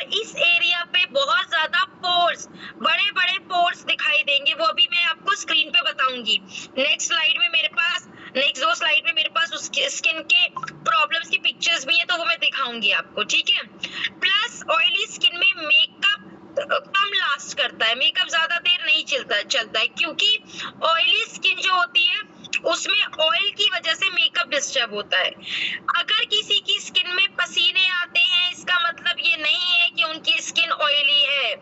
और इस एरिया पे बहुत ज्यादा पोर्स, बड़े बड़े पोर्स दिखाई देंगे, वो भी मैं आपको स्क्रीन पे बताऊंगी। नेक्स्ट दो स्लाइड में मेरे पास उसके स्किन के प्रॉब्लम्स की पिक्चर्स भी है, तो वो मैं दिखाऊंगी आपको, ठीक है। प्लस ऑयली स्किन में मेकअप कम लास्ट करता है, मेकअप ज्यादा देर नहीं चलता है, क्योंकि ऑयली स्किन जो होती है उसमें ऑयल की वजह से मेकअप डिस्टर्ब होता है। अगर किसी की स्किन में पसीने आते हैं, इसका मतलब ये नहीं है कि उनकी स्किन ऑयली है।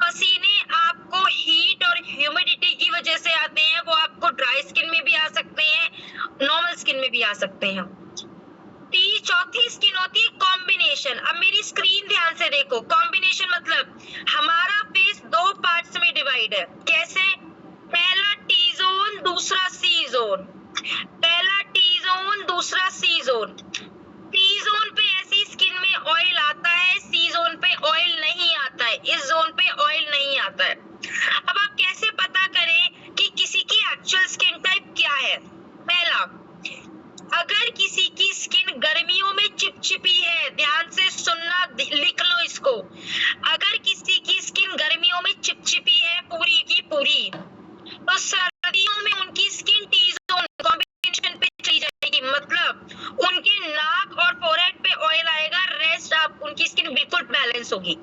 पसीने आपको हीट और ह्यूमिडिटी की वजह से आते हैं, वो आपको ड्राई स्किन में भी आ सकते हैं, नॉर्मल स्किन में भी आ सकते हैं। चौथी स्किन होती है कॉम्बिनेशन। अब मेरी स्क्रीन ध्यान से देखो, कॉम्बिनेशन मतलब हमारा फेस दो पार्ट्स में डिवाइड है। कैसे? पहला टी जोन, दूसरा सी जोन। पहला टी जोन, दूसरा सी जोन। टी जोन पे ऐसी स्किन में ऑयल आता है, सी जोन पे ऑयल नहीं आता है, इस जोन पे ऑयल नहीं आता है। अब आप कैसे पता करें कि किसी की एक्चुअल स्किन टाइप क्या है? पहला, अगर किसी की स्किन गर्मियों में चिपचिपी है, ध्यान से सुनना, लिख लो इसको। अगर किसी की स्किन गर्मियों में चिपचिपी है पूरी की पूरी, तो सर्दियों में उनकी स्किन टी जोन कॉम्बिनेशन पे चली जाएगी, मतलब उनके नाक और फोरहेड पे ऑयल आएगा, रेस्ट आप उनकी स्किन बिल्कुल बैलेंस होगी।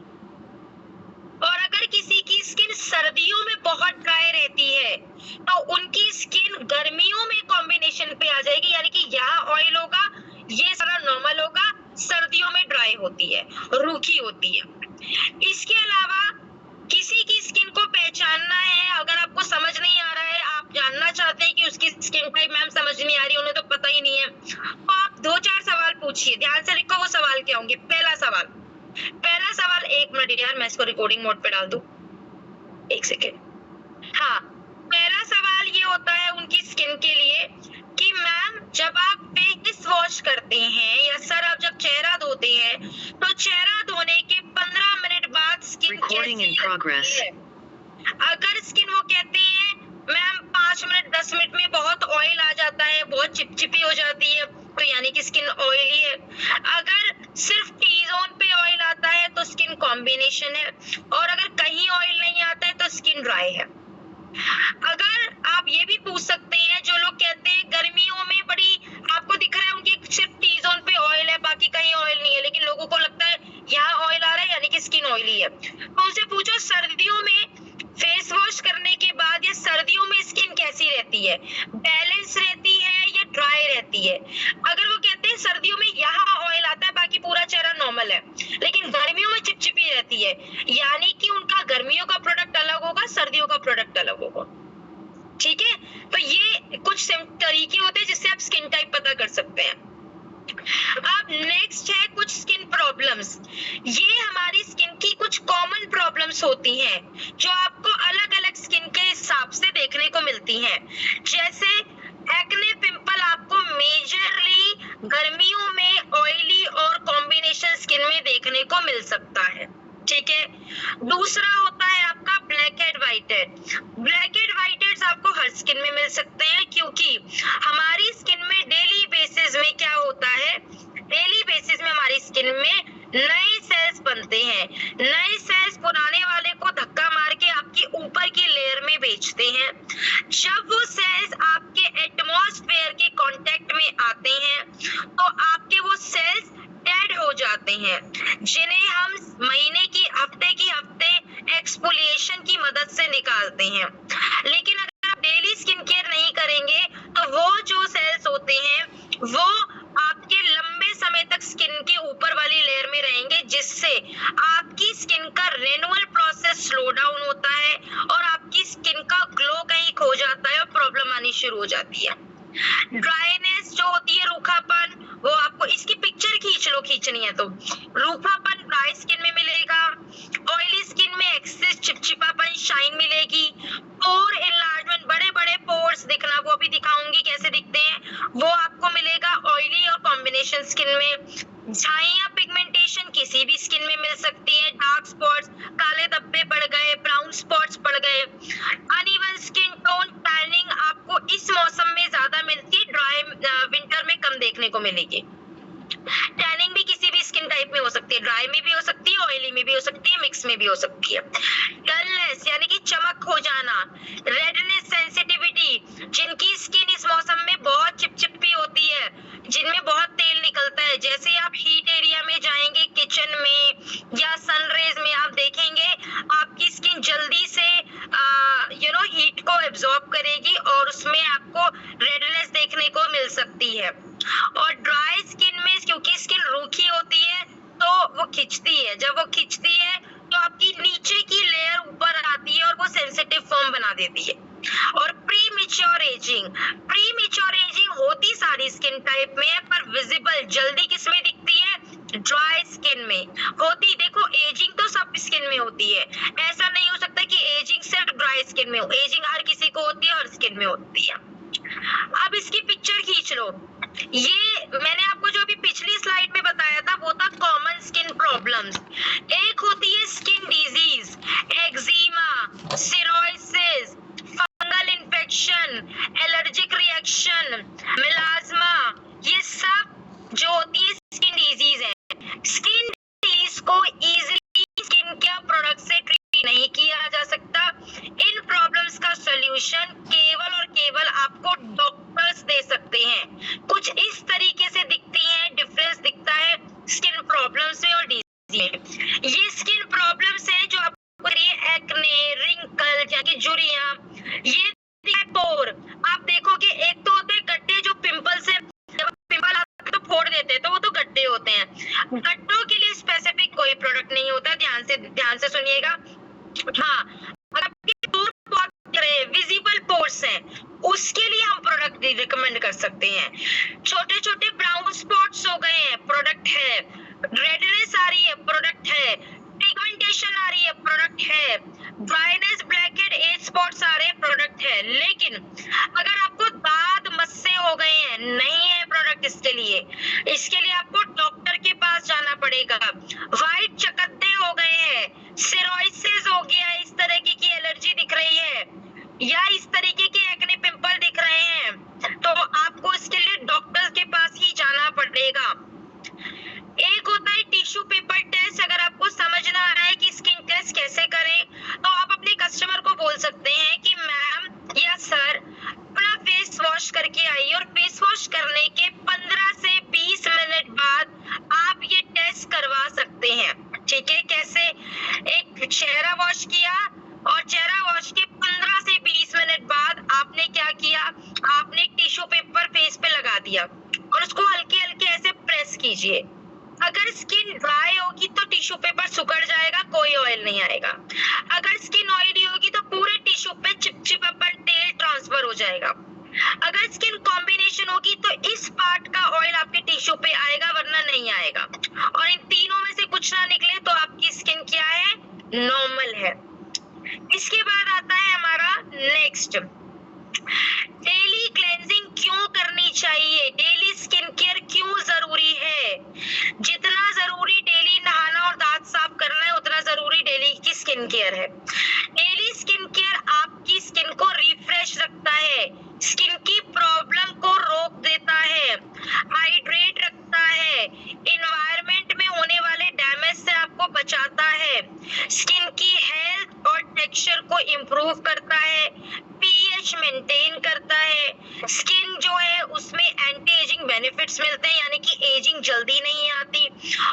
और अगर किसी की स्किन सर्दियों में बहुत ड्राई रहती है, तो उनकी स्किन गर्मियों में कॉम्बिनेशन पे आ जाएगी, यानी कि यहाँ ऑयल होगा, ये सारा नॉर्मल होगा, सर्दियों में ड्राई होती है, रूखी होती है। इसके अलावा किसी की स्किन को पहचानना है, अगर आपको समझ नहीं आ रहा है, आप जानना चाहते हैं कि उसकी स्किन टाइप मैम समझ नहीं आ रही, उन्हें तो पता ही नहीं है, तो आप 2-4 सवाल पूछिए, ध्यान से लिखो वो सवाल क्या होंगे। पहला सवाल, एक मिनट यार, मैं इसको रिकॉर्डिंग मोड पे डाल दूं, एक सेकेंड। हाँ, पहला सवाल ये होता है उनकी स्किन के लिए कि मैम जब आप फेस वॉश करते हैं या सर आप जब चेहरा धोते हैं, तो चेहरा धोने के 15 मिनट बाद स्किन कैसी लगती है? अगर स्किन वो कहते हैं मैम 5 मिनट 10 मिनट में बहुत ऑयल आ जाता है, बहुत चिपचिपी हो जाती है, तो यानी कि स्किन ऑयली है। अगर सिर्फ टी जोन पे ऑयल आता है तो स्किन कॉम्बिनेशन है, और अगर कहीं ऑयल नहीं आता है तो स्किन ड्राई है। अगर आप ये भी पूछ सकते हैं, जो लोग कहते हैं गर्मियों में बड़ी, आपको दिख रहा है उनकी सिर्फ टी जोन पे ऑयल है, बाकी कहीं ऑयल नहीं है, लेकिन लोगों को लगता है यहाँ ऑयल आ रहा है यानी कि स्किन ऑयली है, तो उनसे पूछो सर्दियों में फेस वॉश करने के बाद या सर्दियों में स्किन कैसी रहती है, बैलेंस रहती है या ड्राई रहती है? अगर वो कहते हैं सर्दियों में यहाँ ऑयल आता है, बाकी पूरा चेहरा नॉर्मल है, लेकिन गर्मियों में चिपचिपी रहती है, यानी कि उनका गर्मियों का प्रोडक्ट अलग होगा, सर्दियों का प्रोडक्ट अलग होगा। ठीक है, तो ये कुछ तरीके होते हैं जिससे आप स्किन टाइप पता कर सकते हैं। अब नेक्स्ट है कुछ स्किन प्रॉब्लम्स। ये हमारी स्किन की कुछ कॉमन प्रॉब्लम्स होती हैं जो आपको अलग अलग स्किन के हिसाब से देखने को मिलती हैं। जैसे एक्ने पिंपल आपको मेजरली गर्मियों में ऑयली और कॉम्बिनेशन स्किन में देखने को मिल सकता है। ठीक है, दूसरा होता है आपका black head white head. Black head white heads आपको हर स्किन में मिल सकते हैं, क्योंकि हमारी स्किन में डेली बेसिस में क्या होता है, डेली बेसिस में हमारी स्किन में नए सेल्स बनते हैं। नए सेल्स पुराने वाले को धक्का मार के आपकी ऊपर की लेयर में भेजते हैं। जब वो सेल्स आपके एटमॉस्फेयर के कांटेक्ट में आते हैं तो आपके वो सेल्स डेड हो जाते हैं, जिन्हें हम महीने की हफ्ते एक्सफोलिएशन की मदद से निकालते हैं। लेकिन अगर आप डेली स्किन केयर नहीं करेंगे तो वो जो सेल्स होते हैं वो आपके लंबे समय तक स्किन के ऊपर वाली लेयर में रहेंगे, जिससे आपकी स्किन का रिन्यूअल प्रोसेस स्लो डाउन होता है और आपकी स्किन का ग्लो कहीं खो जाता है और प्रॉब्लम आनी शुरू हो जाती है। ड्राइनेस जो होती है, रूखापन, वो आपको इसकी पिक्चर खींच लो, खींचनी है तो। रूखापन ड्राई स्किन में मिलेगा, ऑयली स्किन में एक्सेस चिपचिपापन शाइन मिलेगी, पोर एनलार्जमेंट, बड़े बड़े पोर्स दिखना, वो भी दिखाऊंगी कैसे दिखते हैं, वो आपको मिलेगा ऑयली और कॉम्बिनेशन स्किन में। झाइयां पिगमेंटेशन किसी भी स्किन में मिल सकती है, डार्क स्पॉट्स, काले धब्बे पड़ गए, ब्राउन स्पॉट्स पड़ गए, अनइवन स्किन टोन, टैनिंग आपको इस मौसम में ज्यादा मिलती है, ड्राई विंटर में कम देखने को मिलेगी। टैनिंग भी किसी भी स्किन टाइप में हो सकती है, ड्राई में भी हो सकती है, ऑयली भी हो सकती है, मिक्स में भी हो सकती है। डलनेस यानी कि चमक हो जाना, रेडनेस, सेंसिटिविटी, जिनकी स्किन इस मौसम में बहुत चिपचिपी होती है, जिनमें बहुत तेल निकलता है, जैसे ही आप हीट एरिया में जाएंगे, किचन में या सनरेज में, आप देखेंगे आपकी स्किन जल्दी से हीट को एब्जॉर्ब करेगी और उसमें आपको रेडनेस देखने को मिल सकती है। और ड्राई स्किन में क्योंकि स्किन रूखी होती है तो वो खिंचती है, जब वो खिंचती है तो आपकी नीचे की लेयर ऊपर आती है और वो सेंसिटिव फॉर्म बना देती है। और प्रीमेच्योर एजिंग होती सारी स्किन टाइप में है, पर विजिबल जल्दी किसमें दिखती है? ड्राई स्किन में होती। देखो एजिंग तो सब स्किन में होती है, ऐसा नहीं हो सकता कि एजिंग सिर्फ ड्राई स्किन में हो, एजिंग हर किसी को होती है, हर स्किन में होती है। अब इसकी पिक्चर खींच लो। ये मैंने आपको जो अभी पिछली स्लाइड में बताया था वो था कॉमन स्किन प्रॉब्लम्स। एक होती है skin disease, eczema, cirrhosis, fungal infection, allergic reaction, melasma, ये सब जो होती है स्किन डिजीज है। स्किन डिजीज को इजीली स्किन केयर प्रोडक्ट से ट्रीट नहीं किया जा सकता। इन प्रॉब्लम्स का सॉल्यूशन केवल और केवल आपको डॉक्टर्स दे सकते हैं। कुछ इस तरीके से दिखती है, डिफरेंस दिखता है स्किन प्रॉब्लम्स में और डिजीज में। ये स्किन प्रॉब्लम्स है जो आपको एक्ने, रिंकल यानी झुर्रियां, ये पोर। आप देखोगे एक तो होते हैं गड्ढे जो पिंपल से, जब पिंपल आते हैं तो फोड़ देते हैं तो वो तो गड्ढे होते हैं। गड्ढों के लिए स्पेसिफिक कोई प्रोडक्ट नहीं होता, ध्यान से सुनिएगा। हाँ, आपके पोर विजिबल पोर्स हैं, उसके लिए हम प्रोडक्ट रिकमेंड कर सकते हैं। छोटे छोटे ब्राउन स्पॉट्स हो गए हैं, प्रोडक्ट है। रेडनेस आ रही है, प्रोडक्ट है। पिगमेंटेशन आ रही है, प्रोडक्ट है। ड्राइनेस, ब्लैकहेड, एज स्पॉट्स आ रहे हैं, प्रोडक्ट है। लेकिन अगर आपको दाद मस्से हो गए हैं, नहीं है प्रोडक्ट इसके लिए। इसके लिए आपको डॉक्टर के पास जाना पड़ेगा। व्हाइट चकत्ते हो गए हैं, सिरोसिस हो गया, इस तरीके की एलर्जी दिख रही है या इस तरीके के एक्ने पिंपल दिख रहे हैं, तो आपको इसके लिए डॉक्टर के पास ही जाना पड़ेगा। एक होता है टिश्यू पेपर टेस्ट। अगर आपको समझना है कि स्किन टेस्ट कैसे करें तो आप अपने कस्टमर को बोल सकते हैं कि मैम या सर अपना फेस वॉश करके आइए और फेस वॉश करने के 15 से 20 मिनट बाद आप ये टेस्ट करवा सकते हैं। ठीक है, कैसे? एक चेहरा वॉश किया और चेहरा वॉश के 15 से 20 मिनट बाद आपने क्या किया? आपने टिश्यू पेपर फेस पे लगा दिया और उसको हल्के हल्के ऐसे प्रेस कीजिए। अगर स्किन ड्राई होगी तो टिश्यू पेपर सिकुड़ जाएगा, कोई ऑयल नहीं आएगा। अगर स्किन ऑयली होगी तो पूरे टिश्यू पे चिपचिपापन, तेल ट्रांसफर हो जाएगा। अगर स्किन कॉम्बिनेशन होगी तो इस पार्ट का ऑयल आपके टिश्यू पे आएगा, वरना नहीं आएगा। और इन तीनों में से कुछ ना निकले तो आपकी स्किन क्या है? नॉर्मल है। इसके बाद आता है हमारा नेक्स्ट, डेली क्लेंजिंग क्यों करनी चाहिए? डेली स्किन केयर क्यों जरूरी है? जितना जरूरी डेली नहाना और दांत साफ करना है, उतना जरूरी डेली की स्किन केयर है। डेली स्किन केयर आपकी स्किन को रिफ्रेश रखता है, स्किन की प्रॉब्लम को रोक देता है, हाइड्रेट रखता है, एनवायरनमेंट में होने वाले डैमेज से आपको बचाता है, स्किन की हेल्थ और टेक्सचर को इम्प्रूव करता है, पीएच मेंटेन करता है। स्किन जो है उसमें एंटी एजिंग बेनिफिट्स मिलते हैं, यानी कि एजिंग जल्दी नहीं आती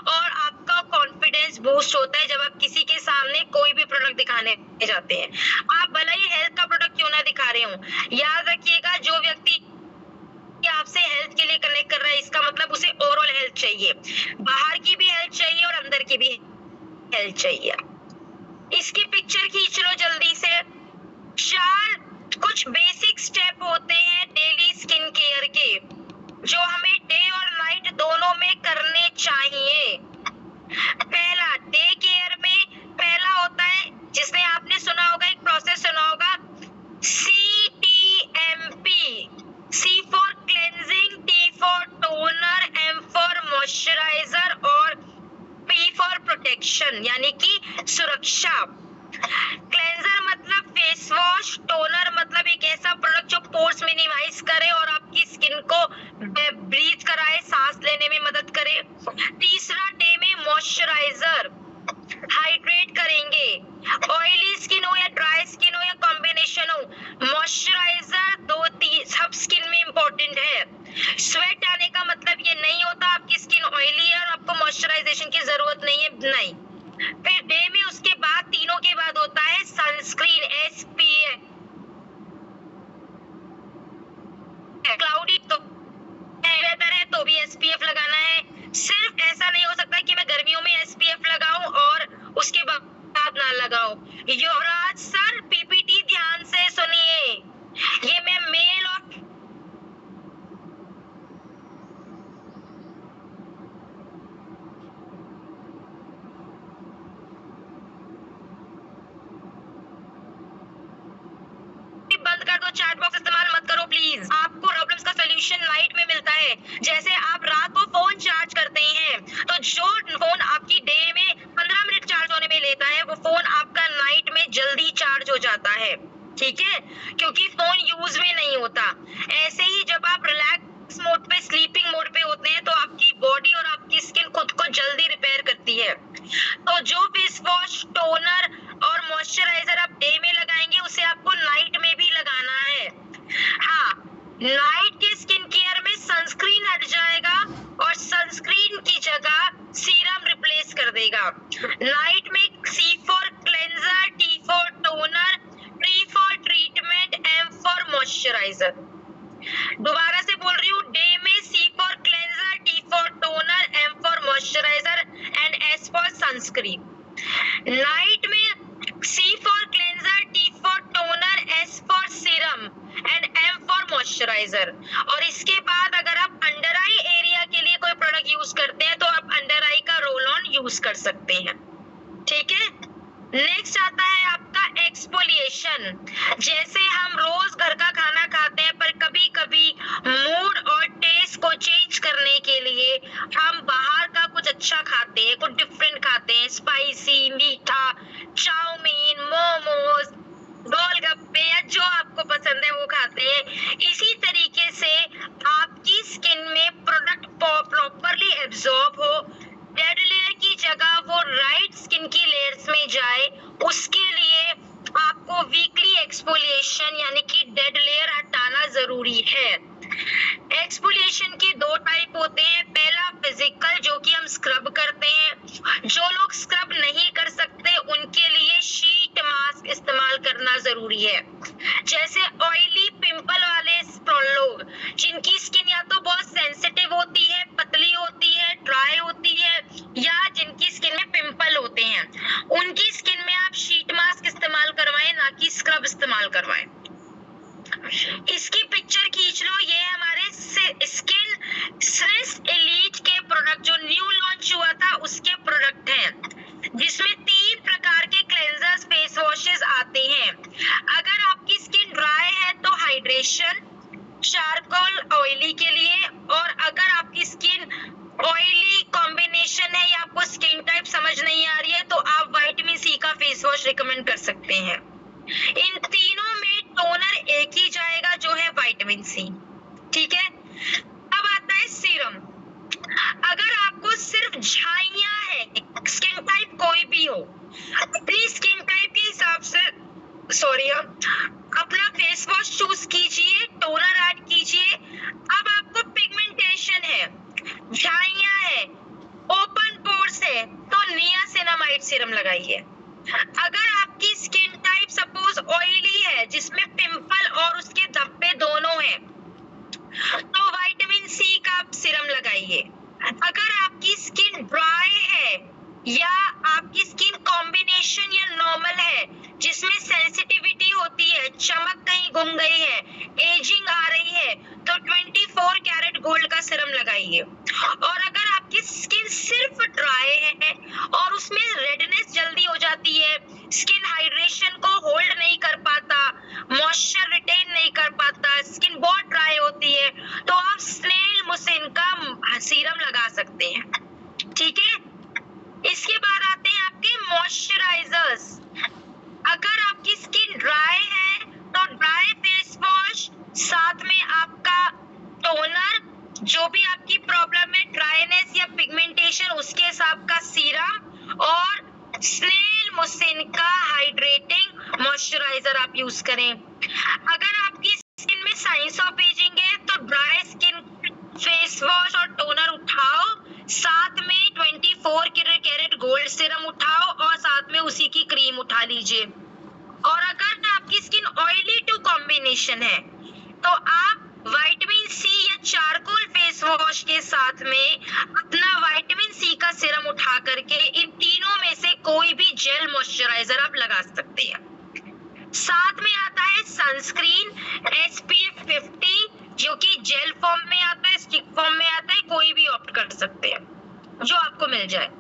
और आपका कॉन्फिडेंस बूस्ट होता है जब आप किसी के सामने कोई भी प्रोडक्ट दिखाने जाते हैं। आप भले ही हेल्थ का प्रोडक्ट क्यों ना दिखा रहे हो, याद रखिएगा जो व्यक्ति आपसे हेल्थ के लिए कनेक्ट कर रहा है, इसका मतलब उसे ओवरऑल हेल्थ चाहिए, बाहर की भी हेल्थ चाहिए और अंदर की भी हेल्थ चाहिए। इसकी पिक्चर खींच लो जल्दी से। 4 कुछ बेसिक स्टेप होते हैं डेली स्किन केयर के, जो हमें डे और नाइट दोनों में करने चाहिए। पहला, डे केयर में पहला होता है, जिसमें आपने सुना होगा, एक प्रोसेस सुना होगा, CTMP। C for cleansing, T for toner, M for moisturiser और P फॉर प्रोटेक्शन, यानी कि सुरक्षा। क्लेंजर मतलब फेस वॉश, टोनर मतलब एक ऐसा प्रोडक्ट जो पोर्स मिनिमाइज करे और आपकी स्किन को ब्रीथ कराए, सांस लेने में मदद करे। तीसरा, डे में मॉइस्चराइजर, नहीं। फिर डे में उसके बाद तीनों के बाद होता है सनस्क्रीन SPF। क्लाउडी तो वेदर है तो भी SPF लगाना है। सिर्फ ऐसा नहीं हो सकता कि मैं गर्मियों में SPF लगाऊं और उसके बाद ना लगाऊं। युवराज सर PPT ध्यान से सुनिए, ये मैं मेल और बंद कर दो, चैट बॉक्स इस्तेमाल मत करो प्लीज। आपको प्रॉब्लम्स का सलूशन नाइट में मिलता है। जैसे आप रात को फोन चार्ज करते हैं तो जो फोन आपकी डे में 15 मिनट चार्ज होने में लेता है वो फोन आपका नाइट में जल्दी चार्ज हो जाता है, ठीक है, क्योंकि फोन यूज में नहीं होता। ऐसे ही जब आप रिलैक्स मोड पे, स्लीपिंग मोड पे होते हैं तो आपकी बॉडी और आपकी स्किन खुद को जल्दी रिपेयर करती है। तो जो फेस वॉश, टोनर और मॉइस्चराइजर आप डे में लगाएंगे उसे आपको नाइट में भी लगाना है। हाँ, नाइट के स्किन केयर में सनस्क्रीन हट जाएगा और सनस्क्रीन की जगह सीरम रिप्लेस कर देगा। नाइट में C for cleanser, T for toner, T for treatment, M for moisturiser. दोबारा से बोल रही हूँ, डे में C for cleanser, T for toner, M for moisturiser and S for sunscreen. Night में C for cleanser, T for toner, S for serum and M for moisturiser. और इसके बाद अगर आप अंडर आई एरिया के लिए कोई प्रोडक्ट यूज करते हैं तो आप अंडर आई का रोल ऑन यूज कर सकते हैं, ठीक है। नेक्स्ट आता है आपका एक्सफोलिएशन। जैसे हम रोज घर का खाना खाते हैं पर कभी कभी मूड और टेस्ट को चेंज करने के लिए हम बाहर का कुछ अच्छा खाते हैं, कुछ डिफरेंट खाते हैं, स्पाइसी, मीठा, चाउमीन, मोमोज, गोलगप्पे या जो आपको पसंद है वो खाते हैं। इसी तरीके से आपकी स्किन में प्रोडक्ट प्रॉपरली एब्जॉर्ब हो, डेड लेयर की जगह वो राइट स्किन की लेयर्स में जाए, उसके लिए आपको वीकली एक्सफोलिएशन यानी कि डेड लेयर हटाना जरूरी है। एक्सफोलिएशन के दो टाइप होते हैं। पहला फिजिकल, जो कि हम स्क्रब करते हैं। जो लोग स्क्रब नहीं कर सकते उनके लिए शीट मास्क इस्तेमाल करना जरूरी है। जैसे ऑयली पिंपल वाले लोग जिनकी स्किन या तो बहुत सेंसिटिव होती है, पतली होती है, ड्राई होती है, या जिनकी स्किन में पिंपल होते हैं, उनकी स्किन में आप शीट मास्क इस्तेमाल करवाएं, ना कि स्क्रब इस्तेमाल करवाएं। इसकी पिक्चर खींच लो, ये हमारे स्किन श्रेष्ठ एलीट के प्रोडक्ट जो न्यू लॉन्च हुआ था उसके प्रोडक्ट हैं, जिसमें 3 प्रकार के क्लेंजर्स, फेस वॉशेस आते हैं। अगर आपकी स्किन ड्राई है तो हाइड्रेशन, चारकोल ऑयली के लिए, और अगर आपकी स्किन ऑयली कॉम्बिनेशन है या आपको स्किन टाइप समझ नहीं आ रही है तो आप विटामिन C का फेस वॉश रिकमेंड कर सकते हैं। इन तीनों में टोनर एक ही जाएगा जो है विटामिन C, ठीक है। अब आता है सीरम। अगर आपको सिर्फ झाइयां है, स्किन टाइप कोई भी हो, अपनी स्किन टाइप के हिसाब से अपना फेस वॉश चूज कीजिए, टोनर ऐड कीजिए। अब आपको पिगमेंटेशन है, झाइयां है, ओपन पोर्स है तो नियासिनामाइड सीरम लगाइए। अगर आपकी स्किन टाइप सपोज ऑयली है जिसमें पिंपल और उसके धब्बे दोनों हैं तो विटामिन C का सीरम लगाइए। अगर आपकी स्किन ड्राई है या आपकी स्किन कॉम्बिनेशन या नॉर्मल है जिसमें सेंसिटिविटी होती है, चमक कहीं गुम गई है, एजिंग आ रही है तो 24 कैरेट गोल्ड का सीरम लगाइए। और अगर आपकी स्किन सिर्फ ड्राई है और उसमें रेडनेस जल्दी हो जाती है, स्किन हाइड्रेशन को होल्ड नहीं कर पाता, मॉइस्चर रिटेन नहीं कर पाता, स्किन बहुत ड्राई होती है तो आप स्नेल मुसिन का सीरम लगा सकते हैं, ठीक है। इसके बाद आते हैं आपके मॉइस्चराइजर्स। अगर आपकी स्किन ड्राई है तो ड्राई फेस वॉश, साथ में आपका टोनर, जो भी आपकी प्रॉब्लम है ड्राईनेस या पिगमेंटेशन उसके हिसाब का सीरम, और स्नेल मुसिन का हाइड्रेटिंग मॉइस्चराइजर आप यूज करें। अगर आपकी स्किन में साइंस ऑफ एजिंग है तो ड्राई स्किन फेस वॉश और टोनर उठाओ, साथ में 24 कैरेट गोल्ड सीरम उठाओ और साथ में उसी की क्रीम उठा लीजिए। और अगर आपकी स्किन ऑयली टू कॉम्बिनेशन है तो आप विटामिन सी या चारकोल फेस वॉश के साथ में अपना विटामिन सी का सीरम उठा करके इन तीनों में से कोई भी जेल मॉइस्चराइजर आप लगा सकते हैं। साथ में आता है सनस्क्रीन SPF 50 जो कि जेल फॉर्म में आता है, स्टिक फॉर्म में आता है, कोई भी ऑप्ट कर सकते हैं जो आपको मिल जाए।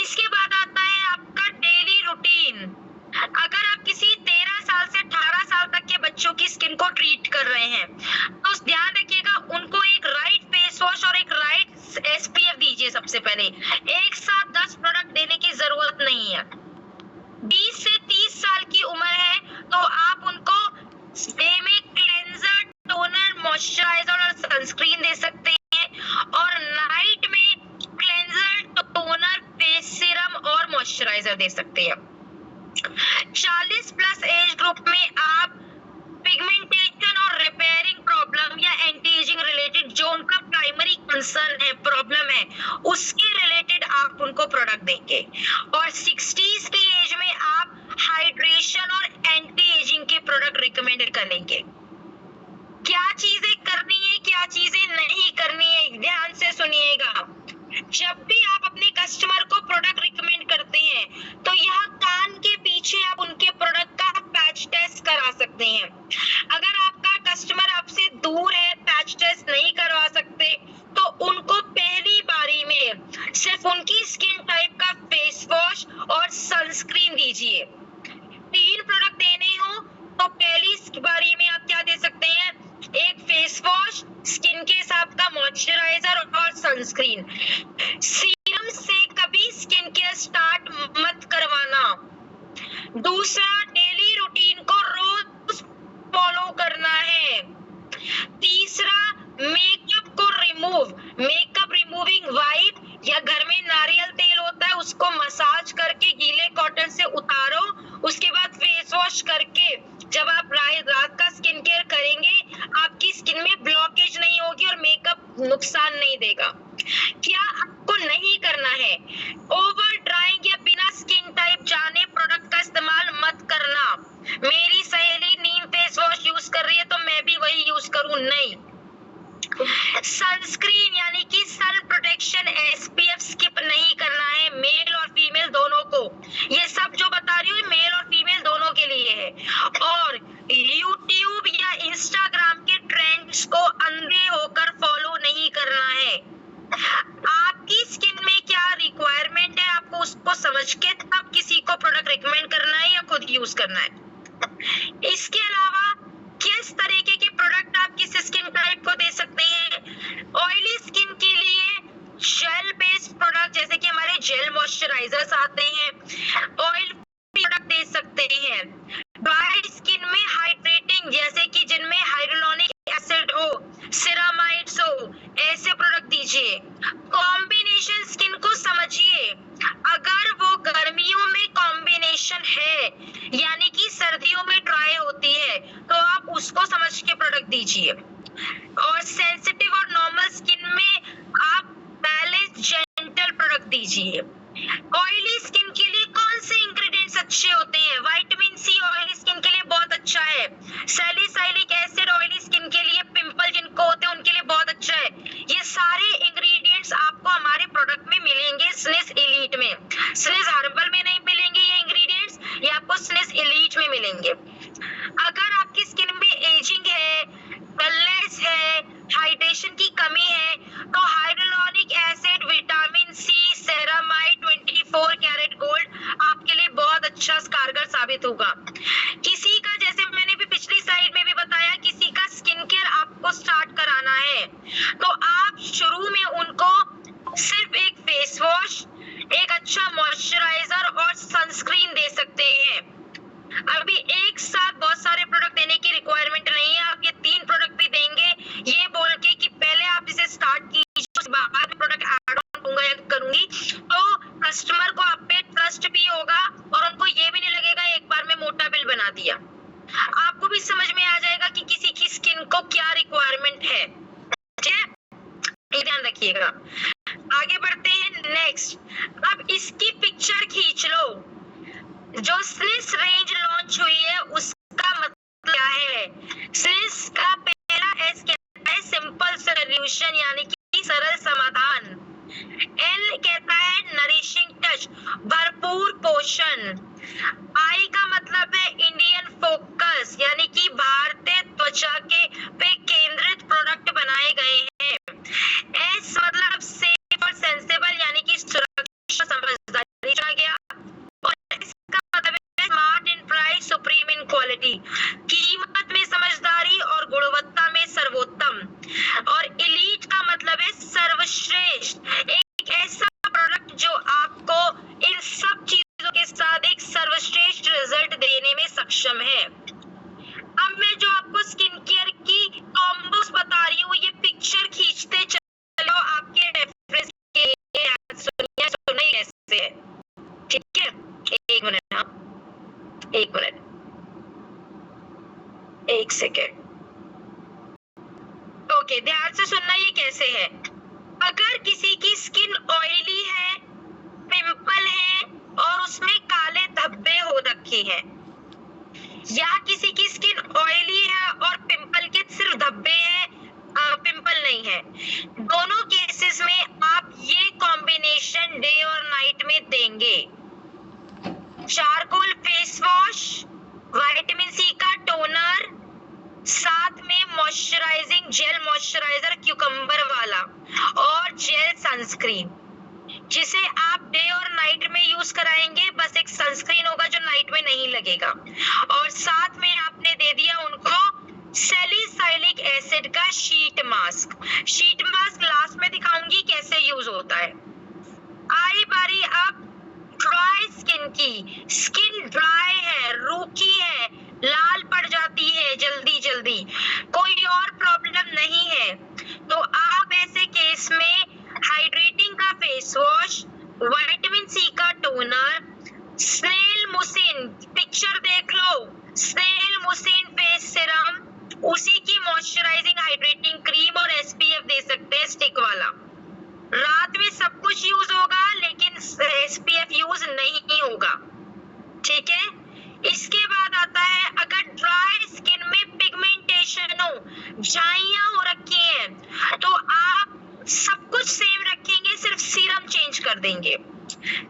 इसके बाद आता है आपका डेली रूटीन। अगर आप किसी 13 साल से 18 साल तक के बच्चों की स्किन को ट्रीट कर रहे हैं तो ध्यान रखिएगा उनको एक राइट फेस वॉश और एक राइट SPF दीजिए। सबसे पहले एक साथ 10 प्रोडक्ट देने की जरूरत नहीं है। 20 से 30 साल की उम्र है तो आप उनको डे में क्लेंजर, टोनर, मॉइस्चराइजर और सनस्क्रीन दे सकते हैं और नाइट में क्लेंजर, टोनर, फेस सीरम और मॉइस्चराइजर दे सकते हैं। 40 प्लस एज ग्रुप में आप पिगमेंटेशन और रिपेयरिंग प्रॉब्लम या एंटी एजिंग रिलेटेड जो उनका प्राइमरी कंसर्न है, प्रॉब्लम है, उसके रिलेटेड आप उनको प्रोडक्ट देंगे। और 60s की एज में आप हाइड्रेशन और एंटी एजिंग के प्रोडक्ट रिकमेंड करेंगे। क्या चीजें करनी है, क्या चीजें नहीं करनी है, ध्यान से सुनिएगा। जब भी आप अपने कस्टमर को प्रोडक्ट रिकमेंड करते हैं तो यहाँ कान के पीछे आप उनके प्रोडक्ट का पैच टेस्ट करा सकते हैं। अगर आपका कस्टमर आपसे दूर है, पैच टेस्ट नहीं करवा सकते तो उनको पहली बारी में सिर्फ उनकी स्किन टाइप का फेस वॉश और सनस्क्रीन दीजिए। 3 प्रोडक्ट देने हो तो पहली बारी में आप क्या दे सकते हैं, एक फेस वॉश, स्किन के हिसाब का मॉइस्चराइजर और सनस्क्रीन। सीरम से कभी स्किन केयर स्टार्ट मत करवाना। दूसरा, डेली रूटीन को रोज फॉलो करना है। तीसरा, मेकअप रिमूविंग वाइप या घर में नारियल तेल होता है उसको मसाज करके गीले कॉटन से उतारो, उसके बाद फेस वॉश करके जब आप रात का स्किन केयर करेंगे आपकी स्किन में ब्लॉकेज नहीं होगी और मेकअप नुकसान नहीं देगा। क्या आपको नहीं करना है, ओवर ड्राइंग या बिना स्किन टाइप जाने प्रोडक्ट का इस्तेमाल मत करना। मेरी सहेली नीम फेस वॉश यूज कर रही है तो मैं भी वही यूज करूं, नहीं। सनस्क्रीन यानी कि सन प्रोटेक्शन SPF स्किप नहीं करना है, मेल और फीमेल दोनों को। ये सब जो बता रही हूँ मेल और फीमेल दोनों के लिए है। और YouTube या Instagram के ट्रेंड्स को अंधे होकर फॉलो नहीं करना है। आपकी स्किन में क्या रिक्वायरमेंट है आपको उसको समझ के तब किसी को प्रोडक्ट रिकमेंड करना है या खुद यूज करना है। इसके अलावा किस तरीके के प्रोडक्ट आप किस स्किन टाइप को दे सकते हैं। ऑयली स्किन के लिए जेल बेस्ड प्रोडक्ट जैसे कि हमारे जेल मॉइस्चराइजर्स आते हैं, ऑयल प्रोडक्ट दे सकते हैं। ड्राई स्किन में हाइड्रेटिंग जैसे कि जिनमें हाइड्रोलोनिक एसिड हो, सिरामाइड्स हो, ऐसे प्रोडक्ट दीजिए। कॉम्बिनेशन स्किन को समझिए, अगर वो गर्मियों में कॉम्बिनेशन है यानी कि सर्दियों में ड्राई होती है तो आप उसको समझ के प्रोडक्ट दीजिए। और सेंसिटिव और नॉर्मल स्किन में आप बैलेंस जेंटल प्रोडक्ट दीजिए। ऑयली स्किन के लिए कौन से इंग्रेडिएंट्स अच्छे होते हैं, विटामिन सी ऑयली स्किन के लिए बहुत अच्छा है। सैलिसाइलिक एसिड ऑयली स्किन के लिए, पिंपल जिनको होते हैं उनके लिए बहुत अच्छा है। ये सारे इंग्रेडिएंट्स आपको हमारे प्रोडक्ट में मिलेंगे स्निस एलीट में। स्निस हर्बल में नहीं मिलेंगे ये इंग्रेडिएंट्स, ये आपको स्निस एलीट में मिलेंगे। अगर आपकी स्किन में एजिंग है, डलनेस है, हाइड्रेशन की कमी है तो hyaluronic acid, vitamin C, ceramide, 24 carat gold आपके लिए बहुत अच्छा कारगर साबित होगा। किसी का, जैसे मैंने भी पिछली स्लाइड में भी बताया, किसी का स्किन केयर आपको स्टार्ट कराना है तो आप शुरू में उनको सिर्फ एक फेस वॉश, एक अच्छा मॉइस्चराइजर और सनस्क्रीन दे सकते हैं। अभी एक साथ बहुत सारे प्रोडक्ट देने की रिक्वायरमेंट नहीं है। आप ये 3 प्रोडक्ट भी देंगे ये बोल के कि पहले आप इसे स्टार्ट कीजिए, उसके बाद में प्रोडक्ट ऐड ऑन दूंगा या करूंगी, तो कस्टमर को आप पे ट्रस्ट भी होगा और उनको ये भी नहीं लगेगा एक बार में मोटा बिल बना दिया। आपको भी समझ में आ जाएगा कि किसी की स्किन को क्या रिक्वायरमेंट है। ठीक है, ध्यान रखिएगा। आगे बढ़ते नेक्स्ट, अब इसकी पिक्चर खींच लो। जो स्लिस रेंज लॉन्च हुई है उसका मतलब क्या है? स्लिस का पहला एस कहता है सिंपल सॉल्यूशन यानी कि सरल समाधान। एल कहता है नरिशिंग टच, भरपूर पोषण। आई का मतलब है इंडियन फोकस यानी कि भारतीय त्वचा के पे केंद्रित प्रोडक्ट बनाए गए हैं। एस मतलब सेफ और सेंसेबल यानी कि सुरक्षा समझदारी आ गया। और इसका मतलब है smart in price, supreme in quality, कीमत में समझदारी और गुणवत्ता में सर्वोत्तम। और एलीट का मतलब है सर्वश्रेष्ठ, एक ऐसा प्रोडक्ट जो आपको इन सब चीजों के साथ एक सर्वश्रेष्ठ रिजल्ट देने में सक्षम है। अब मैं जो आपको स्किन केयर की कॉम्बोस बता रही हूँ, ये पिक्चर खींचते चलो आपके रेफरेंस के लिए। सुनिए कैसे है, ठीक है? एक मिनट, हाँ एक मिनट, एक सेकेंड। ओके, ध्यान से सुनना ये कैसे है। अगर किसी की स्किन ऑयली है, पिंपल है और उसमें काले धब्बे हो रखे हैं, या किसी की स्किन ऑयली है और पिंपल के सिर्फ धब्बे हैं, पिंपल नहीं है, दोनों केसेस में आप ये कॉम्बिनेशन डे और नाइट में देंगे। Charcoal face wash, vitamin C का टोनर, साथ में मॉइस्चराइजिंग जेल मॉइस्चराइजर क्यूकम्बर वाला और जेल सनस्क्रीन, जिसे आप डे और नाइट में यूज कराएंगे। बस एक सनस्क्रीन होगा जो नाइट में नहीं लगेगा। और साथ में आपने दे दिया उनको सैलिसाइलिक एसिड का sheet mask. Sheet mask last में दिखाऊंगी कैसे यूज होता है। आई बारी अब ड्राई स्किन की। स्किन ड्राई है, रूखी है, लाल पड़ जाती है जल्दी जल्दी, कोई और प्रॉब्लम नहीं है, तो आप ऐसे केस में हाइड्रेटिंग का फेस वॉश, विटामिन सी का टोनर, स्नेल मुसिन, पिक्चर देख लो, स्नेल मुसिन फेस सीरम, उसी की मॉइस्चराइजिंग हाइड्रेटिंग क्रीम और एसपीएफ दे सकते हैं स्टिक वाला। रात में सब कुछ यूज होगा लेकिन एसपीएफ यूज नहीं होगा, ठीक है? इसके बाद आता है अगर ड्राई स्किन में पिगमेंटेशन हो, झाइयां हो रखी हैं, तो आप सब कुछ सेम रखेंगे, सिर्फ सीरम चेंज कर देंगे।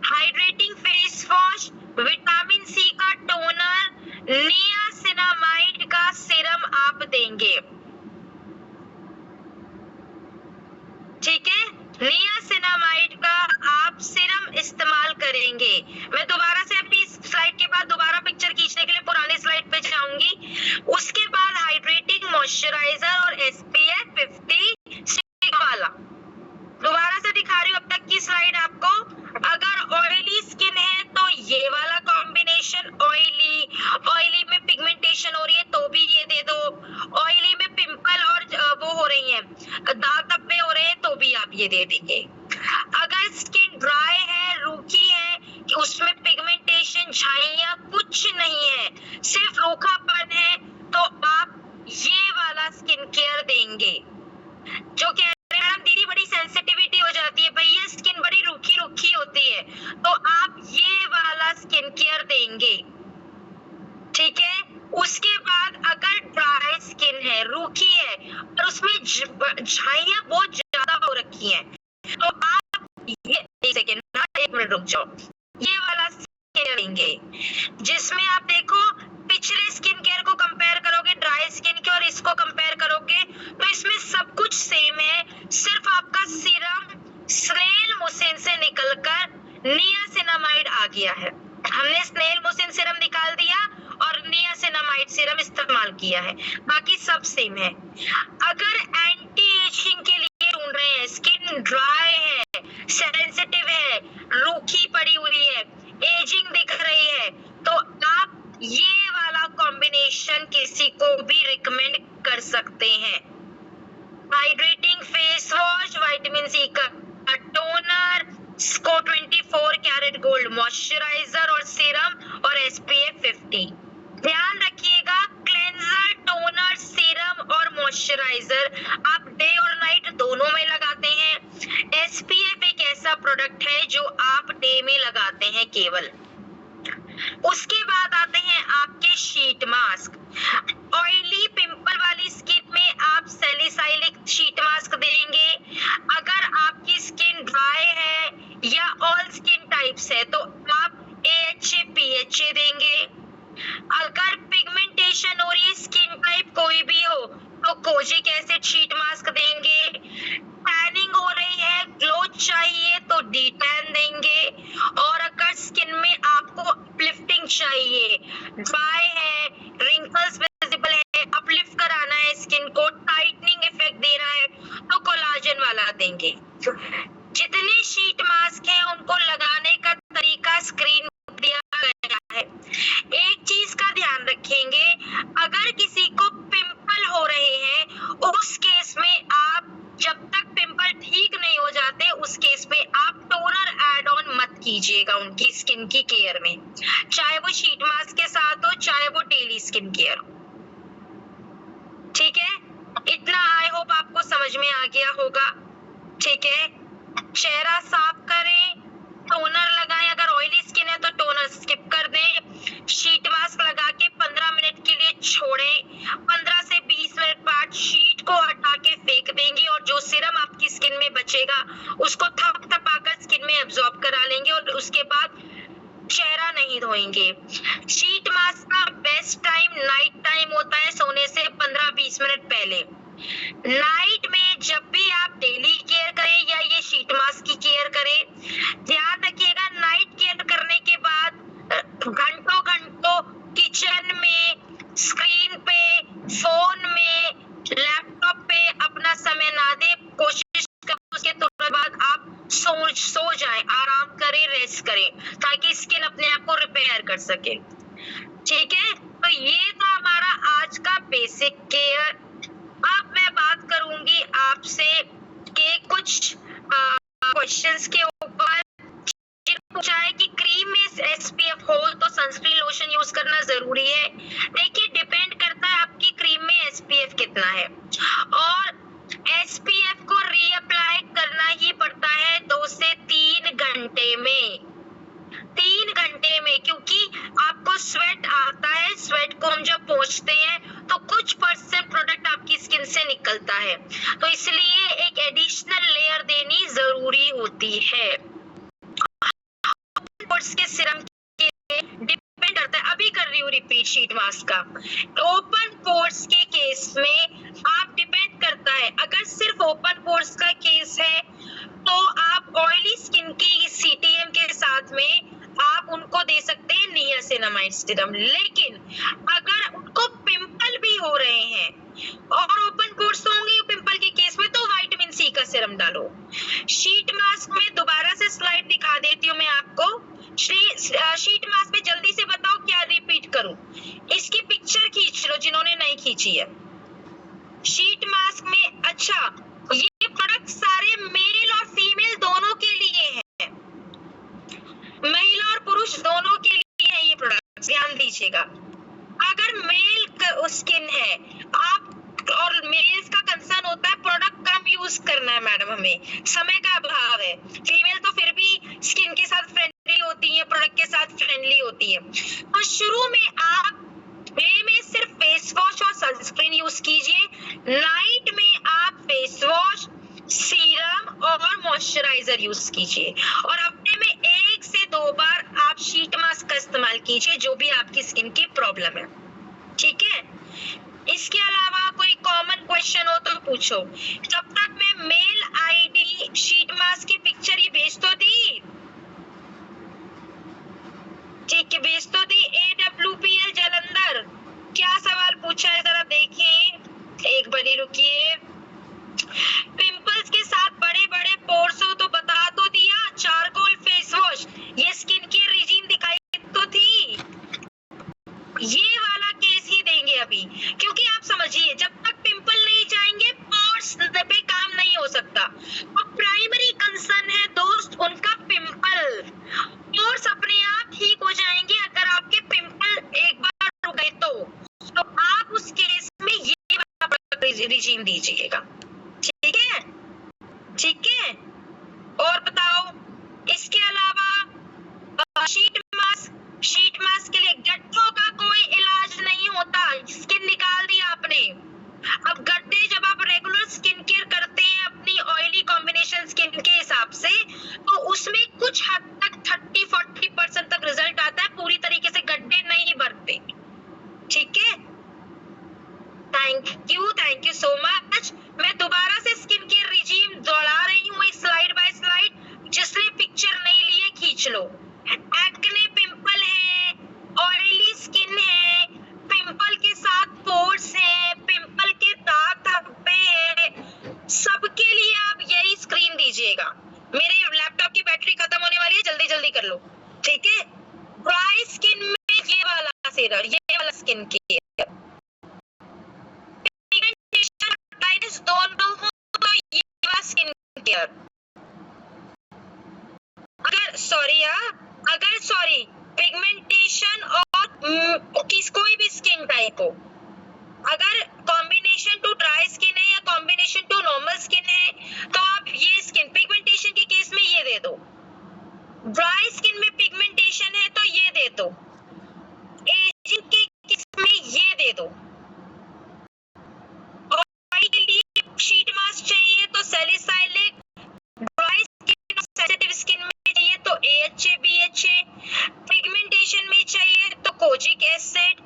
Hydrating face wash, vitamin C का टोनर, नियासिनामाइड का सीरम आप देंगे, ठीक है? नियासिनामाइड का आप सीरम इस्तेमाल करेंगे। मैं दोबारा से अपनी स्लाइड के बाद दोबारा पिक्चर खींचने के लिए पुरानी स्लाइड पे जाऊंगी। उसके बाद हाइड्रेटिंग मॉइस्चराइजर और एसपीएफ 50 स्टिक वाला दोबारा से दिखा रही हूँ अब तक की स्लाइड आपको। अगर ऑयली स्किन है तो ये वाला कॉम्बिनेशन, ऑयली में पिगमेंटेशन हो रही है तो भी ये दे दो, ऑयली में पिंपल और वो हो रही है, दाग धब्बे हो रहे हैं तो भी आप ये दे देंगे। अगर स्किन ड्राई है, रूखी है, उसमें पिगमेंटेशन, झाइयां कुछ नहीं है, सिर्फ रूखापन है, तो आप ये वाला स्किन केयर देंगे। जो कह रहे हैं दीदी बड़ी सेंसिटिविटी हो जाती है, भैया स्किन बड़ी रूखी रूखी होती है, तो आप ये वाला स्किन केयर देंगे, ठीक है? उसके बाद अगर ड्राई स्किन है, रूखी है और उसमें झाइयां बहुत ज्यादा हो रखी हैं, तो आप ये एक मिनट रुक जाओ, ये वाला केयर देंगे, जिसमें आप देखो पिछले स्किन केयर को कंपेयर करोगे ड्राई स्किन के और इसको कंपेयर करोगे तो इसमें सब कुछ सेम है, सिर्फ आपका सीरम स्नेल मुसिन से निकलकर नियासिनामाइड आ गया है। हमने स्नेल मुसिन सीरम निकाल दिया और नियासिनामाइड सीरम इस्तेमाल किया है, बाकी सब सेम है। अगर एंटी एजिंग के लिए ढूंढ रहे हैं, स्किन ड्राई है, सेंसिटिव है, रूखी पड़ी हुई है, एजिंग दिख रही है, तो आप ये वाला कॉम्बिनेशन किसी को भी रिकमेंड कर सकते हैं। Hydrating face wash, vitamin C का टोनर, स्को 24 कैरेट गोल्ड मॉइस्चराइजर और सीरम और एसपीएफ 50। ध्यान रखिएगा क्लेंजर, टोनर, सीरम और मॉइस्चराइजर आप डे और नाइट दोनों में लगाते हैं। एसपीएफ एक ऐसा प्रोडक्ट है जो आप डे में लगाते हैं केवल। उसके बाद आते हैं आपके शीट मास्क। ऑयली पिंपल वाली स्किन में आप सैलिसाइलिक शीट मास्क देंगे। अगर आपकी स्किन ड्राई है या ऑल स्किन टाइप्स है तो आप AHA PHA देंगे। अगर पिगमेंटेशन हो रही है, स्किन टाइप कोई भी हो, तो कोजिक एसिड शीट मास्क देंगे। टैनिंग हो रही है, ग्लो चाहिए तो D10 देंगे। और अगर स्किन में आपको अपलिफ्टिंग चाहिए, ड्राई है, रिंकल्स विजिबल है, अपलिफ्ट कराना है स्किन को, टाइटनिंग इफेक्ट दे रहा है, तो कोलाजन वाला देंगे। जितने शीट मास्क हैं उनको लगाने का तरीका स्क्रीन दिया गया है। एक चीज का ध्यान रखेंगे, अगर किसी को पिंपल हो रहे हैं उस केस में आप जब तक पिंपल ठीक नहीं हो जाते उस केस में आप टोनर ऐड ऑन मत कीजिएगा उनकी स्किन की केयर में, चाहे वो शीट मास्क के साथ हो चाहे वो डेली स्किन केयर हो। ठीक है, इतना आई होप आपको समझ में आ गया होगा। ठीक है, चेहरा साफ करें, टोनर लगाएं। अगर ऑयली स्किन है तो टोनर स्किप कर दें। शीट मास्क लगा के 15 मिनट के लिए छोड़ें। 15 से 20 मिनट बाद शीट को हटा के फेंक देंगे और जो सीरम आपकी स्किन में बचेगा उसको थपथपाकर स्किन में एब्जॉर्ब करा लेंगे और उसके बाद चेहरा नहीं धोएंगे। शीट मास्क का बेस्ट टाइम नाइट टाइम होता है, सोने से 15-20 मिनट पहले। नाइट में जब भी आप डेली केयर करें या ये शीट मास्क की केयर करें, ध्यान रखिएगा नाइट केयर करने के बाद घंटों घंटों किचन में, स्क्रीन पे, फोन में, लैपटॉप पे अपना समय ना दे। कोशिश करें उसके तुरंत बाद आप सो जाएं, आराम करें, रेस्ट करें, ताकि स्किन अपने आप को रिपेयर कर सके। ठीक है, तो ये था हमारा आज का बेसिक केयर। अब मैं बात करूंगी आपसे के कुछ क्वेश्चंस के ऊपर। पूछा है कि क्रीम में SPF हो तो सनस्क्रीन लोशन यूज करना जरूरी है। देखिए, डिपेंड करता है आपकी क्रीम में SPF कितना है और SPF को रीअप्लाई करना ही पड़ता है 2 से 3 घंटे में। 3 घंटे में, क्योंकि आपको स्वेट आता है, स्वेट को हम जब पोंछते हैं तो कुछ % प्रोडक्ट आपकी स्किन से निकलता है, तो इसलिए एक एडिशनल लेयर देनी जरूरी होती है। के सीरम के डिपेंड करता है। अभी कर रही हूँ रिपीट शीट मास्क का। ओपन पोर्स के केस में आप डिपेंड करता है, अगर सिर्फ ओपन पोर्स का केस है तो आप ऑयली स्किन की CTM के साथ में आप उनको दे सकते हैं नियासिनामाइड सीरम। लेकिन अगर उनको पिंपल भी हो रहे हैं और ओपन पोर्स होंगे पिंपल के केस में, तो विटामिन C का सीरम डालो। शीट मास्क में दोबारा से स्लाइड दिखा देती हूँ मैं आपको। शीट मास्क में जल्दी से बताओ क्या रिपीट करूं, इसकी पिक्चर खींच लो जिन्होंने नहीं खींची है। शीट मास्क में, अच्छा, ये प्रोडक्ट सारे मेल और फीमेल दोनों के लिए है, महिला और पुरुष दोनों के लिए है ये प्रोडक्ट, ध्यान दीजिएगा। अगर मेल स्किन है आप और मेल्स का कंसर्न होता है प्रोडक्ट कम यूज करना है मैडम, हमें समय का अभाव है। फीमेल तो फिर भी स्किन के साथ फ्रेंडली होती है, प्रोडक्ट के साथ फ्रेंडली होती है। तो शुरू में आप डे में सिर्फ फेस वॉश और सनस्क्रीन यूज कीजिए। नाइट में आप फेस वॉश, सीरम और मॉइस्चराइजर यूज कीजिए और हफ्ते में 1 से 2 बार आप शीट मास्क का इस्तेमाल कीजिए, जो भी आपकी स्किन की प्रॉब्लम है। ठीक है, इसके अलावा कोई कॉमन क्वेश्चन हो तो पूछो। तब तक मैं मेल आईडी शीट मास्क की पिक्चर ये भेज तो दी, ठीक है, भेज तो दी। AWPL जलंधर, क्या सवाल पूछा है जरा देखें, एक बारी रुकिए। पिंपल्स के साथ बड़े बड़े पोर्स हो तो बता तो दिया। चारकोल फेस वॉश, ये स्किन केयर रिजीम दिखाई तो थी। ये वाला केस ही देंगे अभी, क्योंकि आप समझिए जब तक पिंपल नहीं जाएंगे पोर्स पे काम नहीं हो सकता। तो प्राइमरी कंसर्न है दोस्त उनका पिंपल, पोर्स अपने आप ठीक हो जाएंगे अगर आपके पिंपल एक बार रुक गए तो आप उस केस में ये वाला रिजीम दीजिएगा। ठीक है, ठीक है, और बताओ। कंसीलर, ये वाला स्किन केयर। पिगमेंटेशन और ड्राइनेस दोनों हो तो ये वाला स्किन केयर। अगर पिगमेंटेशन और कोई भी स्किन टाइप हो, अगर कॉम्बिनेशन टू ड्राई स्किन है या कॉम्बिनेशन टू नॉर्मल स्किन है तो आप ये स्किन, पिगमेंटेशन के केस में ये दे दो, ड्राई स्किन में पिगमेंटेशन है तो ये दे दो, एजिंग के केस में ये दे दो, और के लिए शीट मास्क चाहिए तो सैलिसाइलिक, ड्राई स्किन और सेंसिटिव स्किन में चाहिए तो AHA BHA, पिगमेंटेशन में चाहिए तो kojic acid,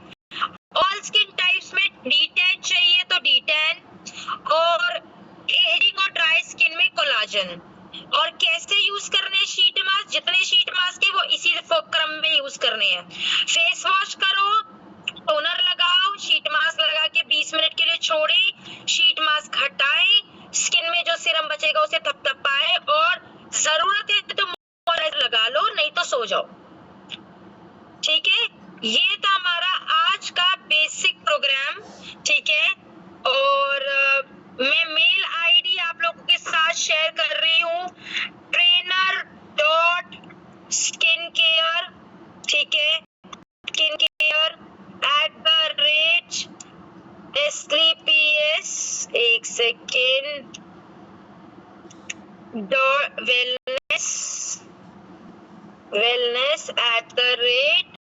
all skin types में D10 चाहिए तो D10, और एजिंग और ड्राई स्किन में कोलाजन। और कैसे यूज करने हैं शीट मास्क, जितने शीट मास्क है वो इसी क्रम में यूज करने हैं। फेस वॉश करो, टोनर लगाओ, शीट मास्क लगा के 20 मिनट के लिए छोड़े, शीट मास्क हटाए, स्किन में जो सीरम बचेगा उसे थपथपाए, और जरूरत है तो मॉइस्चराइजर लगा लो, नहीं तो सो जाओ। ठीक है, ये था हमारा आज का बेसिक प्रोग्राम। ठीक है, और मैं मेल आईडी आप लोगों के साथ शेयर कर रही हूँ, trainer.skincare, ठीक है, skincare@S3PS, एक सेकेंड, wellness@.co.in।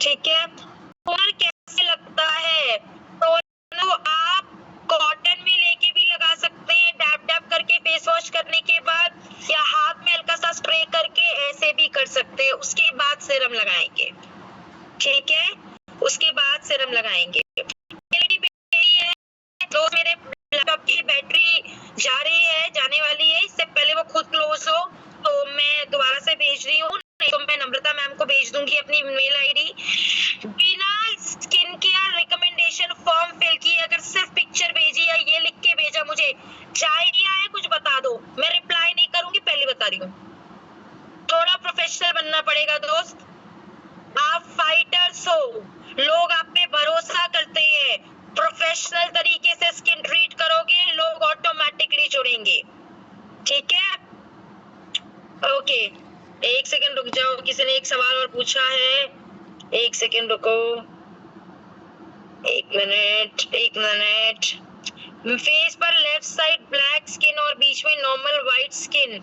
ठीक है, टोनर कैसे लगता है, टोनर आप कॉटन में लेके भी लगा सकते हैं, डैब डैब करके फेस वॉश करने के बाद, या हाथ में हल्का सा स्प्रे करके ऐसे भी कर सकते हैं, उसके बाद सीरम लगाएंगे। ठीक है, उसके बाद सीरम लगाएंगे। तो मेरे लैपटॉप की बैटरी जाने वाली है, इससे पहले वो खुद क्लोज हो तो मैं दोबारा से भेज रही हूँ, नहीं तो मैं नम्रता मैम को भेज दूंगी अपनी मेल आईडी। बिना skin care recommendation form fill किए अगर सिर्फ पिक्चर भेजी या ये लिख के भेजा मुझे चाहिए है कुछ बता दो, मैं रिप्लाई नहीं करूंगी, पहले बता रही हूँ। थोड़ा प्रोफेशनल बनना पड़ेगा दोस्त, आप फाइटर्स हो, लोग आप पे भरोसा करते हैं, प्रोफेशनल तरीके से स्किन ट्रीट करोगे, लोग ऑटोमेटिकली जुड़ेंगे। ठीक है, ओके, एक सेकंड रुक जाओ, किसी ने एक सवाल और पूछा है, एक सेकंड रुको, एक मिनट। फेस पर लेफ्ट साइड ब्लैक स्किन और बीच में नॉर्मल व्हाइट स्किन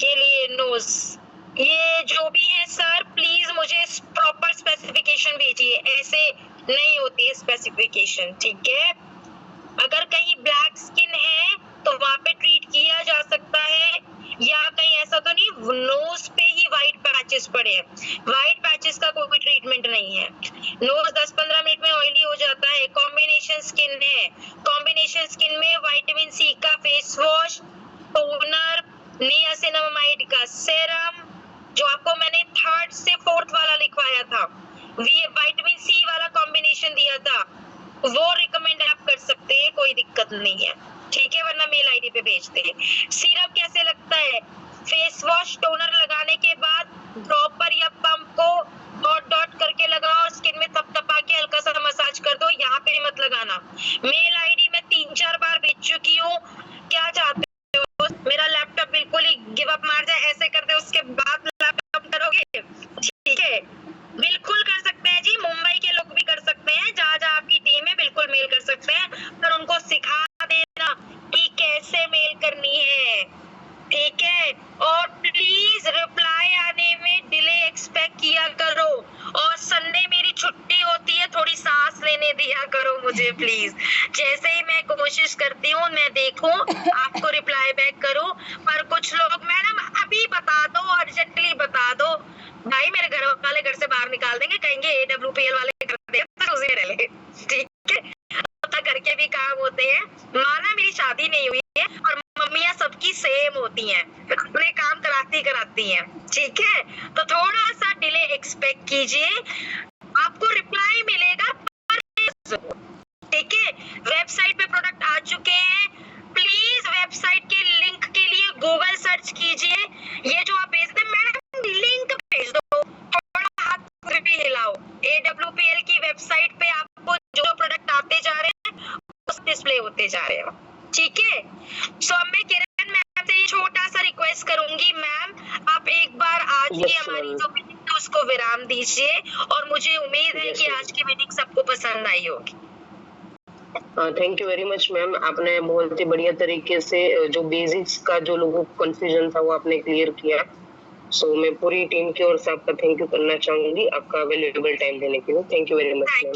के लिए नोज, ये जो भी है सर प्लीज मुझे प्रॉपर स्पेसिफिकेशन भेजिए, ऐसे नहीं होती है स्पेसिफिकेशन। ठीक है, अगर कहीं ब्लैक स्किन है तो वहां पे ट्रीट किया जा सकता है, या कहीं ऐसा तो नहीं नोज पे ही व्हाइट पैचेस पड़े हैं, व्हाइट पैचेस का कोई ट्रीटमेंट नहीं है। नोज 10-15 मिनट में ऑयली हो जाता है, कॉम्बिनेशन स्किन है, कॉम्बिनेशन स्किन में विटामिन सी का फेस वॉश, टोनर, नियासिनामाइड का सीरम, जो आपको मैंने 3rd से 4th वाला लिखवाया था, विटामिन सी वाला कॉम्बिनेशन दिया था, वो रिकमेंड आप कर सकते हैं, कोई दिक्कत नहीं है। ठीक है, वरना मेल आईडी पे भेजते हैं। सीरम कैसे लगता है, फेस वॉश टोनर लगाने के बाद ड्रॉपर या पंप को डॉट करके लगाओ और स्किन में थपथपा के हल्का सा मसाज कर दो, यहाँ पे मत लगाना। मेल आईडी में 3-4 बार भेज चुकी हूँ, क्या चाहते हो मेरा लैपटॉप बिल्कुल ही गिव अप मार जाए, ऐसे करते उसके बाद लैपटॉप करोगे? ठीक है, बिल्कुल कर सकते हैं जी, मुंबई के लोग भी कर सकते हैं, जहाँ आपकी टीम है बिल्कुल मेल कर सकते हैं, पर उनको सिखा देना कि कैसे मेल करनी है। ठीक है, और प्लीज रिप्लाई आने में डिले एक्सपेक्ट किया करो, और संडे मेरी छुट्टी होती है, थोड़ी सांस लेने दिया करो मुझे प्लीज। जैसे ही मैं कोशिश करती हूँ मैं देखूं आपको रिप्लाई बैक करूं, पर कुछ लोग मैडम अभी बता दो, अर्जेंटली बता दो, भाई मेरे घर वाले घर से बाहर निकाल देंगे, कहेंगे AWPL वाले कर दे तो उसे रह ले। ठीक है, घर के भी काम होते हैं, माना मेरी शादी नहीं हुई है और मम्मियां सबकी सेम होती हैं, अपने काम कराती हैं। ठीक है, तो थोड़ा सा डिले एक्सपेक्ट कीजिए, आपको रिप्लाई मिलेगा। ठीक है, वेबसाइट पे प्रोडक्ट आ चुके हैं, प्लीज वेबसाइट होते जा रहे हो, ठीक है। सो अब मैं किरण मैम से ये छोटा सा रिक्वेस्ट करूंगी, मैम आप एक बार आज की हमारी जो मीटिंग है उसको विराम दीजिए, और मुझे उम्मीद है कि आज की मीटिंग सबको पसंद आई होगी। Thank you very much ma'am, आपने बहुत ही बढ़िया तरीके से जो बेसिक्स का जो लोगों को कंफ्यूजन था वो आपने क्लियर किया। सो मैं पूरी टीम की ओर से आपका थैंक यू करना चाहूंगी, आपका वैल्यूएबल टाइम देने के लिए। Thank you very much ma'am.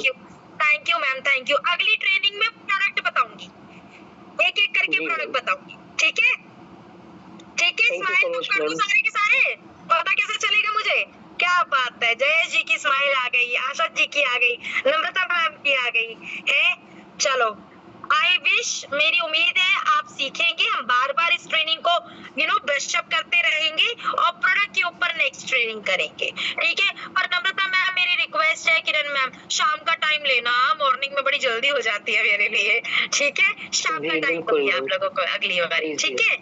Thank you ma'am, thank you. अगली ट्रेनिंग में प्रोडक्ट बताऊंगी, एक एक करके प्रोडक्ट बताऊंगी, ठीक है। ठीक है, स्माइल तो कर दो सारे के सारे, पता कैसे चलेगा मुझे। क्या बात है, जयेश जी की स्माइल आ गई, आशा जी की आ गई, नम्रता मैम की आ गई है। चलो, आई विश, मेरी उम्मीद है आप सीखेंगे, हम बार बार इस ट्रेनिंग को ब्रश अप करते रहेंगे और प्रोडक्ट के ऊपर नेक्स्ट ट्रेनिंग करेंगे, ठीक है। पर नम्रता मैम मेरी रिक्वेस्ट है, किरण मैम शाम का टाइम लेना, मॉर्निंग में बड़ी जल्दी हो जाती है मेरे लिए, ठीक है। शाम का टाइम दूंगी आप लोगों को अगली बार, ठीक है।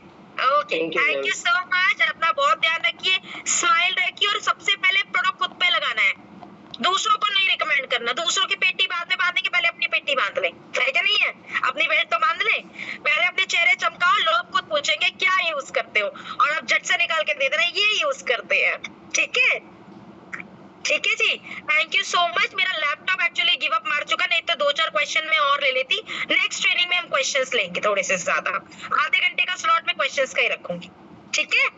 Okay, thank you so much, अपना बहुत ध्यान रखिए, स्माइल रखिए, और सबसे पहले प्रोडक्ट खुद पे लगाना है, दूसरों को नहीं रिकमेंड करना। दूसरों की पेटी बाद में बांधने के पहले अपनी पेटी बांध ले, है क्या नहीं है। अपनी बेल्ट तो बांध ले, पहले अपने चेहरे चमकाओ, लोग खुद पूछेंगे क्या यूज करते हो, और आप झट से निकाल के दे देना ये यूज करते हैं, ठीक है। ठीक है जी, थैंक यू सो मच। मेरा लैपटॉप एक्चुअली गिव अप मार चुका, नहीं तो 2-4 क्वेश्चन में और ले लेती। नेक्स्ट ट्रेनिंग में हम क्वेश्चंस लेंगे थोड़े से ज्यादा, आधे घंटे का स्लॉट में क्वेश्चंस का ही रखूंगी, ठीक है।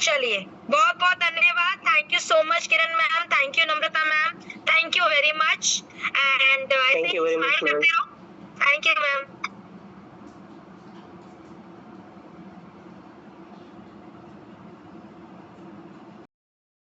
चलिए, बहुत बहुत धन्यवाद, thank you so much Kiran ma'am, thank you Namrata ma'am, thank you very much, and ऐसे ही स्माइल करते रहो। Thank you ma'am.